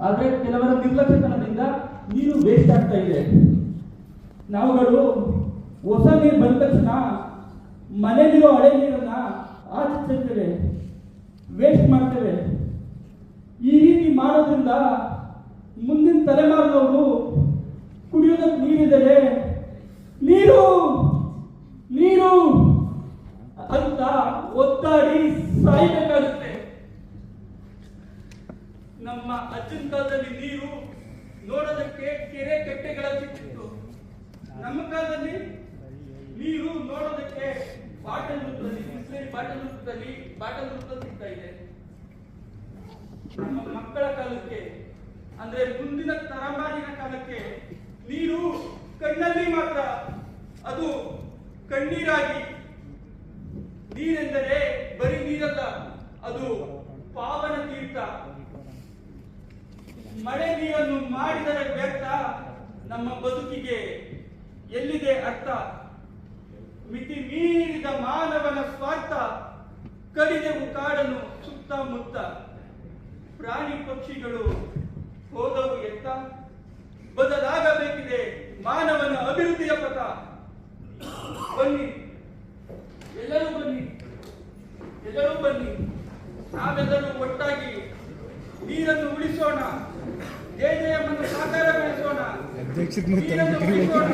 ಆದ್ರೆ ಕೆಲವರ ನಿರ್ಲಕ್ಷ್ಯತನದಿಂದ ನೀರು ವೇಸ್ಟ್ ಆಗ್ತಾ ಇದೆ. ನಾವುಗಳು ಹೊಸ ನೀರು ಬಂದ ತಕ್ಷಣ ಮನೆಯಲ್ಲಿರೋ ಹಳೆ ನೀರನ್ನ ಆಚೆ ಚೆಲ್ತೇವೆ, ವೇಸ್ಟ್ ಮಾಡ್ತೇವೆ. ಈ ರೀತಿ ಮಾಡೋದ್ರಿಂದ ಮುಂದಿನ ತಲೆಮಾರಿನವರು ಕುಡಿಯೋದಕ್ಕೆ ನೀರಿದರೆ ನೀರು ನೀರು ಅಂತ ಒತ್ತಾಡಿ ಸಾಯಬೇಕಾಗುತ್ತೆ. ನಮ್ಮ ಅಜ್ಜನ ಕಾಲದಲ್ಲಿ ನೀರು ನೋಡೋದಕ್ಕೆ ಕೆರೆ ಕಟ್ಟೆಗಳ ಸಿಕ್ಕಿತ್ತು. ನಮ್ಮ ಕಾಲದಲ್ಲಿ ನೀರು ನೋಡೋದಕ್ಕೆ ಬಾಟಲ್ ರೂಪದಲ್ಲಿ, ಬಿಸ್ಲೇರಿ ಬಾಟಲ್ ರೂಪದಲ್ಲಿ ಸಿಗ್ತಾ ಇದೆ. ನಮ್ಮ ಮಕ್ಕಳ ಕಾಲಕ್ಕೆ ಅಂದ್ರೆ ಮುಂದಿನ ತಲೆಮಾರಿನ ಕಾಲಕ್ಕೆ ನೀರು ಕಣ್ಣಲ್ಲಿ ಮಾತ್ರ, ಅದು ಕಣ್ಣೀರಾಗಿ. ನೀರೆಂದರೆ ಬರೀ ನೀರಲ್ಲ, ಅದು ಪಾವನ ತೀರ್ಥ. ಮಳೆ ನೀರನ್ನು ಮಾಡಿದರೆ ವ್ಯರ್ಥ, ನಮ್ಮ ಬದುಕಿಗೆ ಎಲ್ಲಿದೆ ಅರ್ಥ? ಮಿತಿ ಮೀರಿದ ಮಾನವನ ಸ್ವಾರ್ಥ, ಕಡಿದೆವು ಕಾಡನ್ನು ಸುತ್ತಮುತ್ತ. ಪ್ರಾಣಿ ಪಕ್ಷಿಗಳು ಹೋದವು ಎತ್ತ, ಬದಲಾಗಬೇಕಿದೆ ಮಾನವನ ಅಭಿವೃದ್ಧಿಯ ಪಥ. ಬನ್ನಿ ಎಲ್ಲರೂ ಬನ್ನಿ, ಎಲ್ಲರೂ ಬನ್ನಿ, ನಾವೆಲ್ಲರೂ ಒಟ್ಟಾಗಿ ನೀರನ್ನು ಉಳಿಸೋಣ, ಜಯ ಜಯವನ್ನು ಸಾಕಾರಗೊಳಿಸೋಣ, ನೀರನ್ನು ಉಳಿಸೋಣ.